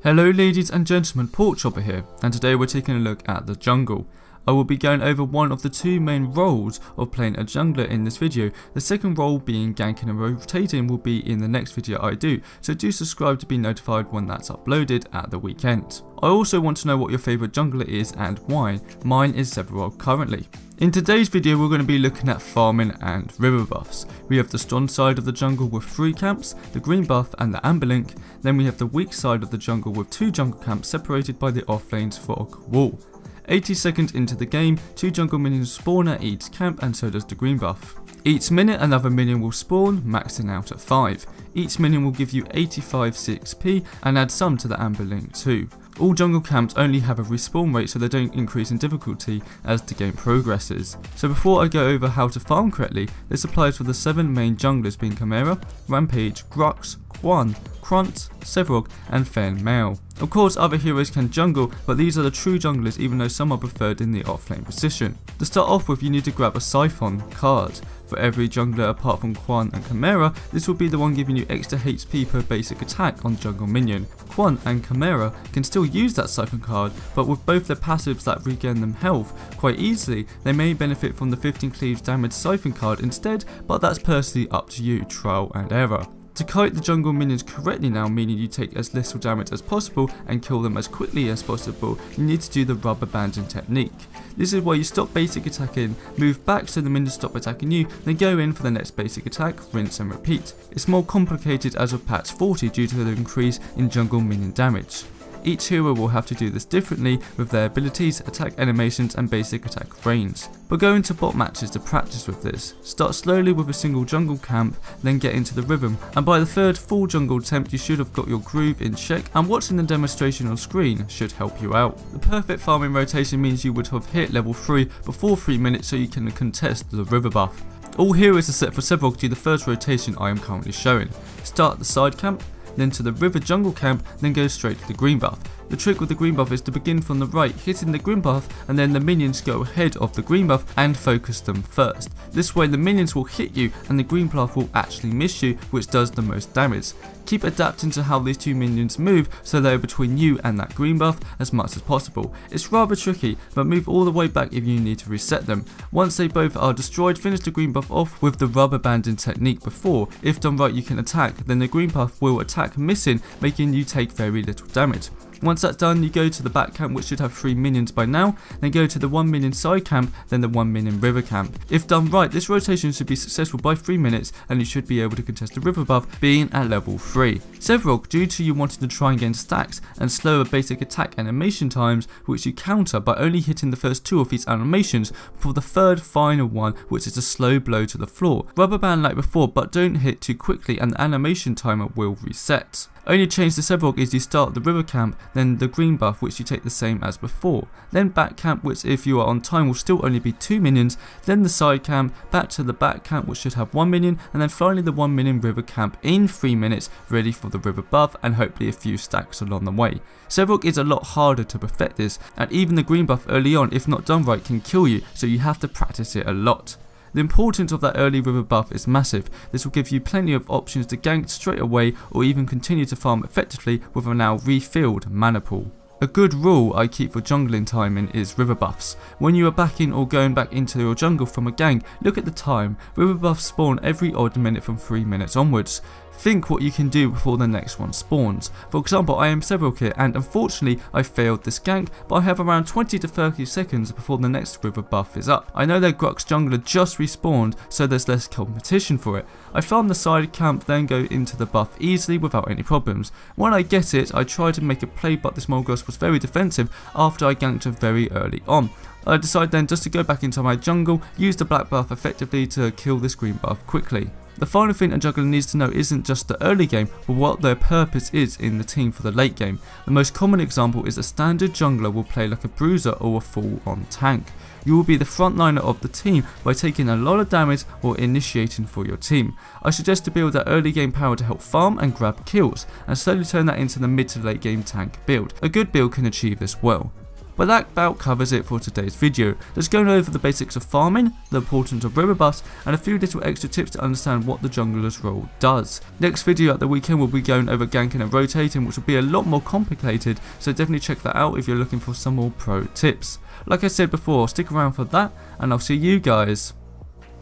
Hello ladies and gentlemen, Porkchopper here, and today we're taking a look at the jungle. I will be going over one of the two main roles of playing a jungler in this video. The second role, being ganking and rotating, will be in the next video I do, so do subscribe to be notified when that's uploaded at the weekend. I also want to know what your favourite jungler is and why. Mine is Sephiroth currently. In today's video we're going to be looking at farming and river buffs. We have the strong side of the jungle with 3 camps, the green buff and the amber link. Then we have the weak side of the jungle with 2 jungle camps separated by the off lane's fog wall. 80 seconds into the game, 2 jungle minions spawn at each camp, and so does the green buff. Each minute another minion will spawn, maxing out at 5. Each minion will give you 85 6p and add some to the amber link too. All jungle camps only have a respawn rate, so they don't increase in difficulty as the game progresses. So before I go over how to farm correctly, this applies for the 7 main junglers being Chimera, Rampage, Grux, Quan, Krunt, Sephiroth and Fen Male. Of course other heroes can jungle, but these are the true junglers, even though some are preferred in the offlane position. To start off with, you need to grab a Siphon card. For every jungler apart from Quan and Chimera, this will be the one giving you extra HP per basic attack on jungle minion. Quan and Chimera can still use that Siphon card, but with both their passives that regain them health quite easily, they may benefit from the 15 cleaves damage Siphon card instead, but that's personally up to you, trial and error. To kite the jungle minions correctly now, meaning you take as little damage as possible and kill them as quickly as possible, you need to do the rubber banding technique. This is where you stop basic attacking, move back so the minions stop attacking you, then go in for the next basic attack, rinse and repeat. It's more complicated as of patch 40 due to the increase in jungle minion damage. Each hero will have to do this differently with their abilities, attack animations and basic attack range. But go into bot matches to practice with this. Start slowly with a single jungle camp, then get into the rhythm, and by the third full jungle attempt you should have got your groove in check, and watching the demonstration on screen should help you out. The perfect farming rotation means you would have hit level 3 before 3 minutes so you can contest the river buff. All heroes are set for Sephiroth to the first rotation I am currently showing. Start the side camp, then to the river jungle camp, then go straight to the green buff. The trick with the green buff is to begin from the right, hitting the green buff, and then the minions go ahead of the green buff and focus them first. This way the minions will hit you and the green buff will actually miss you, which does the most damage. Keep adapting to how these 2 minions move so they're between you and that green buff as much as possible. It's rather tricky, but move all the way back if you need to reset them. Once they both are destroyed, finish the green buff off with the rubber banding technique before. If done right you can attack, then the green buff will attack missing, making you take very little damage. Once that's done, you go to the back camp, which should have 3 minions by now, then go to the 1 minion side camp, then the 1 minion river camp. If done right, this rotation should be successful by 3 minutes and you should be able to contest the river buff, being at level 3. Sephiroth, due to you wanting to try and gain stacks and slower basic attack animation times, which you counter by only hitting the first 2 of these animations for the third final one, which is a slow blow to the floor. Rubber band like before, but don't hit too quickly and the animation timer will reset. Only change to Sephiroth is you start the river camp, then the green buff, which you take the same as before. Then back camp, which if you are on time will still only be 2 minions, then the side camp, back to the back camp which should have 1 minion, and then finally the 1 minion river camp in 3 minutes, ready for the river buff and hopefully a few stacks along the way. Sephiroth is a lot harder to perfect this, and even the green buff early on, if not done right, can kill you, so you have to practice it a lot. The importance of that early river buff is massive. This will give you plenty of options to gank straight away or even continue to farm effectively with a now refilled mana pool. A good rule I keep for jungling timing is river buffs. When you are backing or going back into your jungle from a gank, look at the time. River buffs spawn every odd minute from 3 minutes onwards. Think what you can do before the next one spawns. For example, I am Sephiroth here and unfortunately I failed this gank, but I have around 20 to 30 seconds before the next river buff is up. I know their Grux jungler just respawned, so there's less competition for it. I farm the side camp, then go into the buff easily without any problems. When I get it, I try to make a play, but this Morgos was very defensive after I ganked her very early on. I decide then just to go back into my jungle, use the black buff effectively to kill this green buff quickly. The final thing a jungler needs to know isn't just the early game, but what their purpose is in the team for the late game. The most common example is a standard jungler will play like a bruiser or a full-on tank. You will be the frontliner of the team by taking a lot of damage or initiating for your team. I suggest to build that early game power to help farm and grab kills, and slowly turn that into the mid to late game tank build. A good build can achieve this well. But that about covers it for today's video, just going over the basics of farming, the importance of river bus, and a few little extra tips to understand what the jungler's role does. Next video at the weekend will be going over ganking and rotating, which will be a lot more complicated, so definitely check that out if you're looking for some more pro tips. Like I said before, stick around for that, and I'll see you guys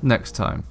next time.